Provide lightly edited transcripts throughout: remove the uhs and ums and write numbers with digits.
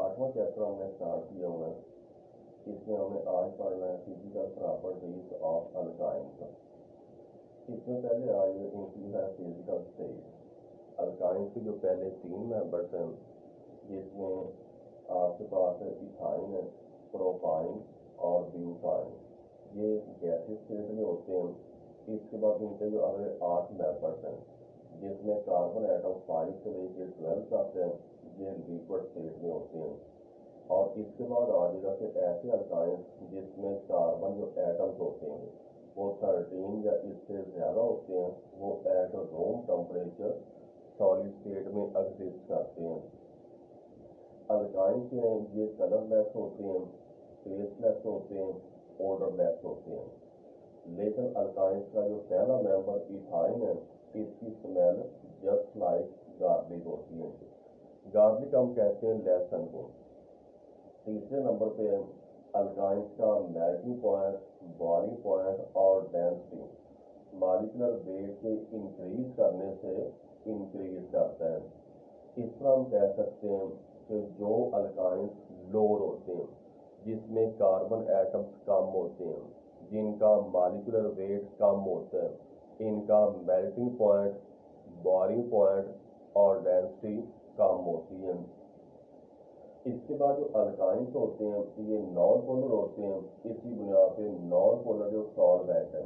8वां chapter हमने start किया हुआ है। इसमें हमने आज पढ़ना है फिजिकल प्रॉपर्टीज ऑफ अल्काइंस। इसमें पहले आज इनकी है फिजिकल स्टेट। अल्काइंस के जो पहले 3 मेंबर्स हैं, जिसमें आपके पास इथाइन है, प्रोपाइन और ब्यूटाइन, ये गैसेस स्टेट में होते हैं। इसके बाद इनके जो अगले 8 मेंबर्स हैं, जिसमें कार्बन एटम 5 से लेकर 12 तक हैं, ये लिक्विड स्टेट में होते हैं। और इसके बाद आ जाएगा कि ऐसे अल्काइंस जिसमें कार्बन जो एटम्स होते हैं वो 13 या इससे ज़्यादा होते हैं, वो at room temperature solid state में एग्जिस्ट करते हैं। अल्काइंस हैं ये कलरलेस होते हैं, टेस्टलेस होते हैं, ओडरलेस होते हैं। लेकिन अल्काइंस का जो पहला मेंबर इथाइन है, इसकी स्मेल जस्ट लाइक गार्लिक होती है। गार्लिक हम कहते हैं लहसुन को। तीसरे नंबर पे है अल्काइंस का मेल्टिंग पॉइंट, बॉइलिंग पॉइंट और डेंसिटी मॉलिक्यूलर वेट के इंक्रीज करने से इंक्रीज करता है। इस तरह हम कह सकते हैं कि जो अल्काइंस लोअर होते हैं, जिसमें कार्बन एटम्स कम होते हैं, जिनका मॉलिक्यूलर वेट कम होता है, इनका मेल्टिंग पॉइंट, बॉइलिंग पॉइंट और डेंसिटी कम होती है। इसके बाद जो अल्काइंस होते हैं ये नॉन पोलर होते हैं। इसी बुनियाद पे नॉन पोलर जो सॉल्वेंट है,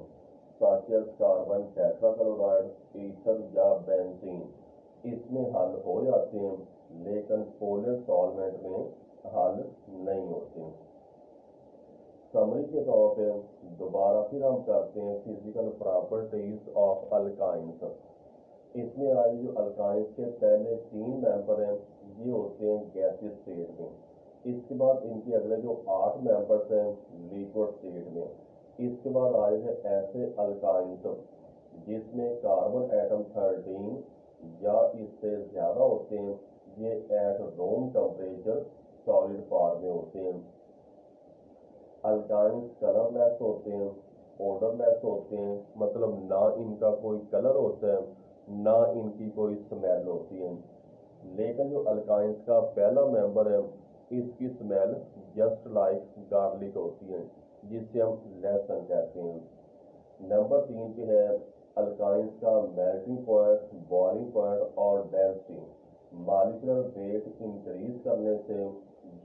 such as carbon tetrachloride, ether या बेंजीन, इसमें हल हो जाते हैं, लेकिन पोलर सॉल्वेंट में हल नहीं होते। समरी के तौर पे दोबारा फिर हम करते हैं फिजिकल प्रॉपर्टीज ऑफ अल्काइंस। इसमें आज जो अल्काइंस के पहले 3 मेंबर हैं, ये होते हैं गैसियस स्टेट में। इसके बाद इनके अगले जो 8 मेंबर्स हैं लिक्विड स्टेट में। इसके बाद आए हैं ऐसे अल्काइंस जिसमें कार्बन एटम 13 या इससे ज़्यादा होते हैं, ये at room temperature solid form में होते हैं। अल्काइंस कलरलेस होते हैं, ओडरलेस होते हैं, मतलब ना इनका कोई कलर होता है, ना इनकी कोई स्मेल होती है। लेकिन जो अल्काइंस का पहला मेंबर है, इसकी स्मेल जस्ट लाइक गार्लिक होती है, जिसे हम लहसुन कहते हैं। नंबर 3 पे है अल्काइंस का मेल्टिंग पॉइंट, बॉइलिंग पॉइंट और डेंसिटी मॉलिक्यूलर वेट इंक्रीज करने से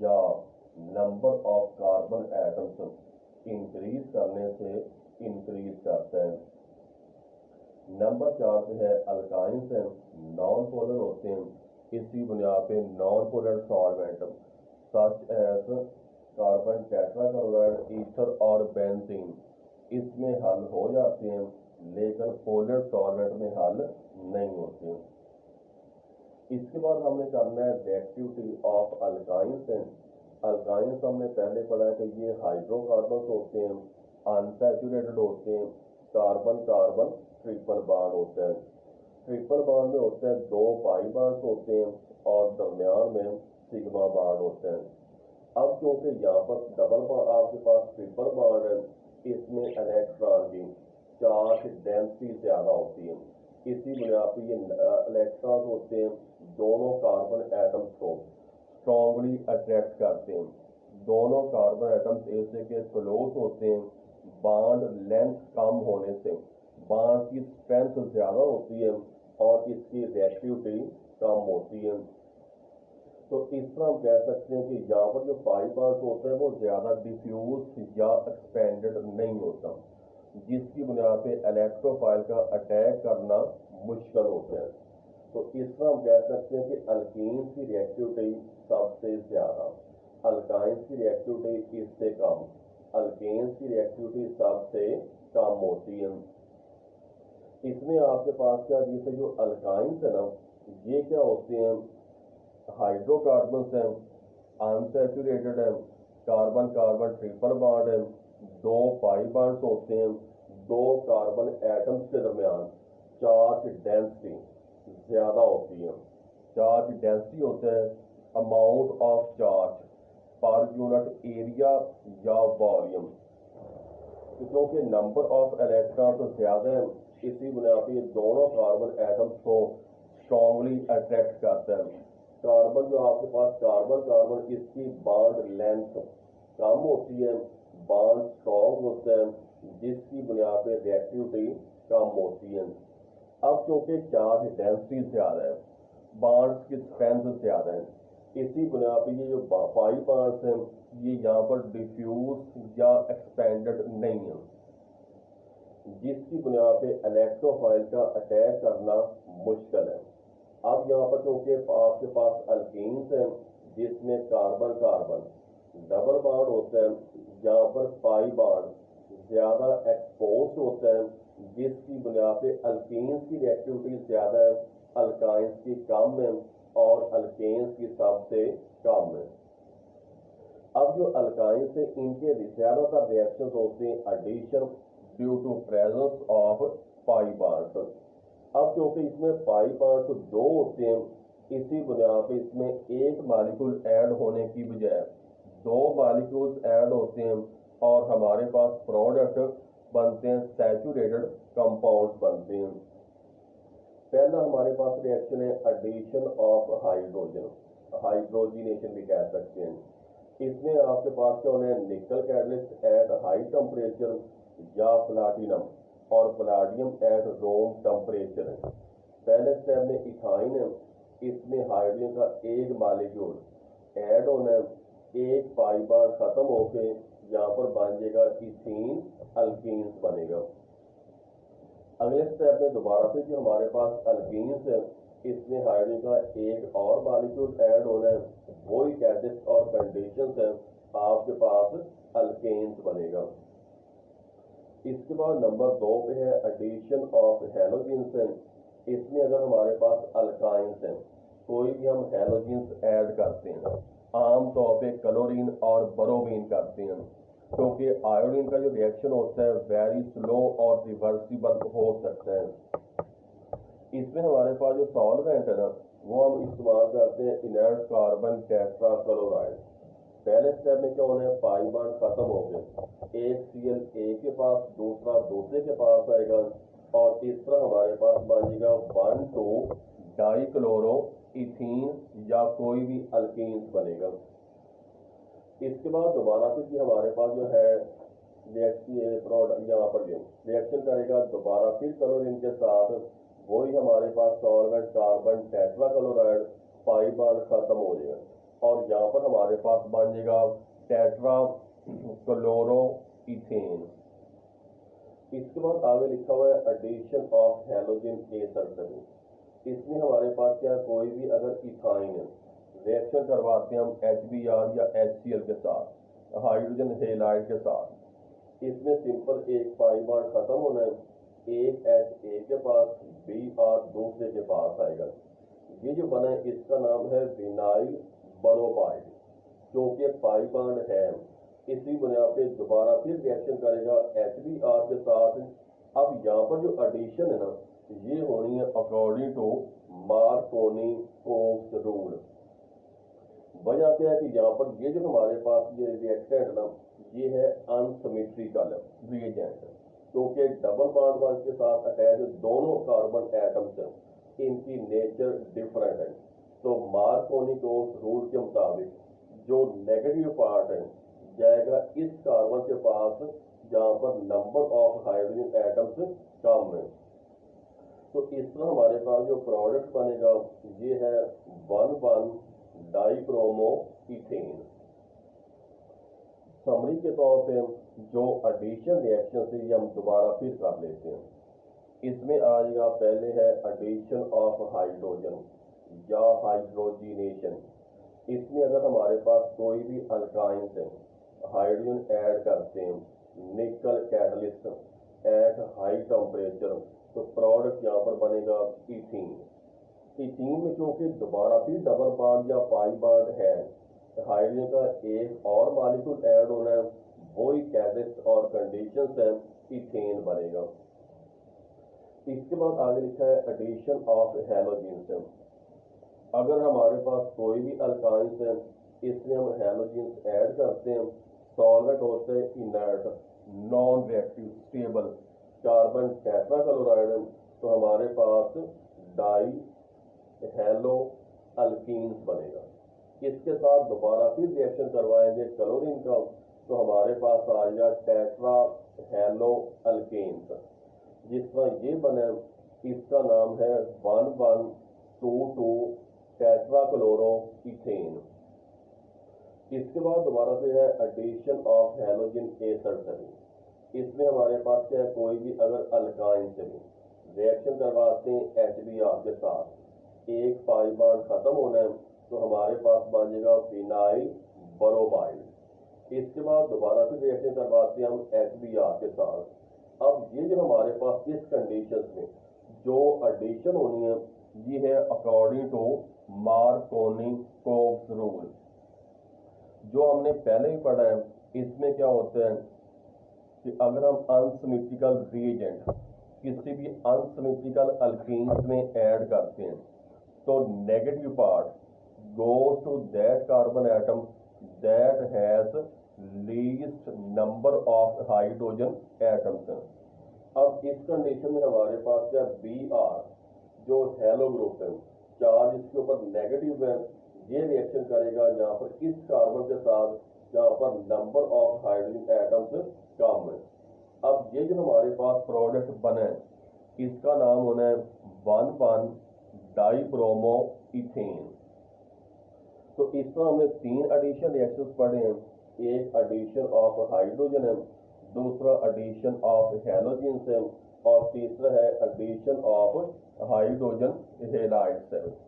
या number of carbon atoms increase करने से इंक्रीज करते हैं। नंबर 4 पे है अल्काइंस हैं नॉन पोलर होते हैं। इसी बुनियाद पे non polar solvent such as carbon tetrachloride, ether और बेंजीन, इसमें हल हो जाते हैं, लेकिन पोलर सॉल्वेंट में हल नहीं होते। इसके बाद हमने करना है रिएक्टिविटी ऑफ अल्काइंस। अल्काइंस हमने पहले पढ़ा है कि ये हाइड्रोकार्बन होते हैं, अनसैचुरेटेड होते हैं, कार्बन कार्बन ट्रिपल बॉन्ड होता है। ट्रिपल बॉन्ड में होता है 2 पाई बॉन्ड्स होते हैं और दरमियान में सिग्मा बॉन्ड होता है। अब क्योंकि यहाँ पर डबल आपके पास ट्रिपल बॉन्ड है, इसमें इलेक्ट्रॉन की चार्ज डेंसिटी ज़्यादा होती है। इसी बुनियाद पर ये इलेक्ट्रॉन होते हैं दोनों कार्बन एटम्स को स्ट्रॉन्गली अट्रैक्ट करते हैं। दोनों कार्बन एटम्स ऐसे के क्लोज होते हैं, बॉन्ड लेंथ कम होने से बॉन्ड की स्ट्रेंथ ज़्यादा होती है और इसकी रिएक्टिविटी कम होती है। तो इस तरह हम कह सकते हैं कि यहाँ पर जो पाई बॉन्ड होता है वो ज़्यादा डिफ्यूज या एक्सपेंडेड नहीं होता, जिसकी बुनियाद पे इलेक्ट्रोफाइल का अटैक करना मुश्किल होता है। तो इस तरह हम कह सकते हैं कि अल्कीन्स की रिएक्टिविटी सबसे ज़्यादा, अल्काइंस की रिएक्टिविटी इससे कम, अल्केन्स की रिएक्टिविटी सबसे कम होती है। इसमें आपके पास क्या, जैसे जो अल्काइंस है ना, ये क्या होते हैं, हाइड्रोकार्बन्स हैं, अनसैचुरेटेड है, कार्बन कार्बन ट्रिपल बॉन्ड है, 2 पाई बॉन्ड्स होते हैं, 2 कार्बन एटम्स के दरमियान चार्ज डेंसिटी ज़्यादा होती है। चार्ज डेंसिटी होता है amount of charge per unit area या वॉल्यूम। क्योंकि नंबर ऑफ इलेक्ट्रॉन ज़्यादा है, इसी बुनियाद पर ये दोनों कार्बन एटम्स को स्ट्रॉन्गली अट्रैक्ट करता है। कार्बन जो आपके पास कार्बन कार्बन इसकी बॉन्ड लेंथ कम होती है, बॉन्ड स्ट्रॉन्ग होता है, जिसकी बुनियाद पर रिएक्टिविटी कम होती है। अब क्योंकि चार्ज डेंसिटी ज़्यादा है, बॉन्ड्स की स्ट्रेंथ ज़्यादा है, इसी बुनियाद पर ये जो पाई बॉन्ड्स हैं ये यहाँ पर डिफ्यूज या एक्सपेंडेड नहीं है, जिसकी बुनियाद पे इलेक्ट्रोफाइल का अटैक करना मुश्किल है। अब यहाँ पर क्योंकि आपके पास अल्कीन्स हैं जिसमें कार्बन कार्बन डबल बॉन्ड होता है, यहाँ पर पाई बॉन्ड ज़्यादा एक्सपोज होता है, जिसकी बुनियाद पे अल्कीन्स की रिएक्टिविटी ज़्यादा है, अल्काइंस की कम है और अल्केन्स की सबसे कम है। अब जो अल्काइंस है इनके ज़्यादातर रिएक्शंस होते हैं addition due to presence of pi bonds. अब क्योंकि इसमें पाई बॉन्ड्स दो होते हैं, इसी बुनियाद पर इसमें एक मालिक्यूल ऐड होने की बजाय दो मालिक्यूल्स ऐड होते हैं और हमारे पास प्रोडक्ट बनते हैं, सैचुरेटेड कंपाउंड्स बनते हैं। पहला हमारे पास रिएक्शन है एडिशन ऑफ हाइड्रोजन, हाइड्रोजिनेशन भी कह सकते हैं। इसमें आपके पास क्या होना है, निकल कैटलिस्ट एट हाई टेम्परेचर या प्लाटिनम और प्लाटियम एट रूम टेम्परेचर है। पहले स्टेप में इथाइन है, इसमें हाइड्रोजन का एक मालिक्यूल ऐड होना है, एक पाई बॉन्ड खत्म होके यहाँ पर बन जाएगा इथीन अल्कीन्स बनेगा। अगले स्टेप में दोबारा फिर जो हमारे पास अल्कीन्स है इसमें हाइड्रोजन का एक और मॉलिक्यूल ऐड होना है, वही कैटेलिस्ट और कंडीशंस है, आपके पास अल्केन्स बनेगा। इसके बाद नंबर 2 पे है एडिशन ऑफ हैलोजेंस है। इसमें अगर हमारे पास अल्काइंस हैं, कोई भी हम हैलोजेंस ऐड करते हैं, आमतौर पे क्लोरीन और ब्रोमीन करते हैं, क्योंकि आयोडीन का जो रिएक्शन होता है वेरी स्लो और रिवर्सिबल हो सकता है। इसमें हमारे पास जो सॉल्वेंट है ना वो हम इस्तेमाल करते हैं इनर्ट कार्बन टेट्राक्लोराइड। पहले स्टेप में क्या होना है, पाई बॉन्ड खत्म हो गए, एक Cl एक के पास दूसरा दूसरे के पास आएगा और इस तरह हमारे पास बन जाएगा 1,2 डाइक्लोरो इथीन या कोई भी अल्कीन्स बनेगा। इसके बाद दोबारा फिर हमारे पास जो है प्रोडक्ट यहाँ पर रिएक्शन करेगा दोबारा फिर क्लोरीन के साथ, वही हमारे पास solvent carbon tetrachloride, pi bond खत्म हो जाएगा और यहाँ पर हमारे पास बन जाएगा टेट्रा क्लोरो इथेन। इसके बाद आगे लिखा हुआ है addition of halogen a sulphur. इसमें हमारे पास क्या है, कोई भी अगर इथाइन है रिएक्शन करवाते हैं हम HBr या HCl के साथ, हाइड्रोजन हेलाइड के साथ, इसमें सिंपल एक पाई बॉन्ड खत्म होना है, एक H एक के पास, Br दूसरे के पास आएगा। ये जो बना है इसका नाम है विनाइल ब्रोमाइड, क्योंकि पाई बॉन्ड है, इसी बुनियाद पे दोबारा फिर रिएक्शन करेगा HBr के साथ। अब यहाँ पर जो एडिशन है ना ये होनी है अकॉर्डिंग टू मार्कोनी-कोक्स रूल। वजह क्या है कि यहाँ पर ये जो हमारे पास ये रिएक्टेंट ना ये है अनसिमेट्रिकल रिएजेंट, क्योंकि डबल बॉन्ड वन के साथ अटैच दोनों कार्बन एटम्स हैं, इनकी नेचर डिफरेंट है। तो मार्कोनी-कोक्स रूल के मुताबिक जो नेगेटिव पार्ट है जाएगा इस कार्बन के पास जहाँ पर number of hydrogen atoms come है। तो इस तरह हमारे पास जो प्रोडक्ट बनेगा ये है 1,1 डाइक्रोमो इथेन। समरी के तौर पे जो एडिशन रिएक्शन से ये हम दोबारा फिर कर लेते हैं। इसमें आ जाएगा पहले है एडिशन ऑफ हाइड्रोजन या हाइड्रोजिनेशन। इसमें अगर हमारे पास कोई भी अल्काइंस है, हाइड्रोजन ऐड करते हैं, निकल कैटलिस्ट एट हाई टेम्परेचर, तो प्रोडक्ट यहाँ पर बनेगा इथीन। इथीन में क्योंकि दोबारा फिर डबल बॉन्ड या पाई बॉन्ड है, हाइड्रोजन का एक और मॉलिक्यूल ऐड होना है, वही कैटलिस्ट और कंडीशंस है, इथेन बनेगा। इसके बाद आगे लिखा है एडिशन ऑफ हैलोजेंस। अगर हमारे पास कोई भी अल्काइंस है इसमें हम हैलोजेंस ऐड करते हैं, सॉल्वेंट होते हैं inert non reactive stable carbon tetrachloride, तो हमारे पास डाई हेलो अल्कीन्स बनेगा। इसके साथ दोबारा फिर रिएक्शन करवाएंगे क्लोरीन का, तो हमारे पास आ जाएगा टेट्रा हेलो अल्केन्स। जिस तरह ये बने, इसका नाम है 1122 टेट्रा क्लोरो इथेन। इसके बाद दोबारा पे है एडिशन ऑफ हेलोजन A37। इसमें हमारे पास क्या है, कोई भी अगर अल्काइन से भी रिएक्शन करवाते हैं HBr के साथ, एक पाई बॉन्ड खत्म होना है, तो हमारे पास बन जाएगा फिनाइल ब्रोमाइड। इसके बाद दोबारा फिर रिएक्शन करवाते हैं हम HBr के साथ। अब ये जो हमारे पास इस कंडीशन में जो एडिशन होनी है, ये है अकॉर्डिंग टू मार्कोनी-कोप्स रूल, जो हमने पहले ही पढ़ा है। इसमें क्या होता है कि अगर हम अनसिमेट्रिकल रिएजेंट किसी भी अनसिमेट्रिकल अल्कीन्स में ऐड करते हैं, तो negative part goes to that carbon atom that has least number of hydrogen atoms. अब इस कंडीशन में हमारे पास क्या Br जो हेलो ग्रुप है, चार्ज इसके ऊपर नेगेटिव है, ये रिएक्शन करेगा यहाँ पर इस कार्बन के साथ जहाँ पर number of hydrogen atoms come है। अब ये जो हमारे पास प्रोडक्ट बने, इसका नाम होना है 1,1 डाइब्रोमो इथेन। तो इस तरह हमने 3 एडिशन रिएक्शंस पढ़े हैं। एक एडिशन ऑफ हाइड्रोजन है, दूसरा एडिशन ऑफ हैलोजन है, और तीसरा है एडिशन ऑफ हाइड्रोजन हैलाइड्स है।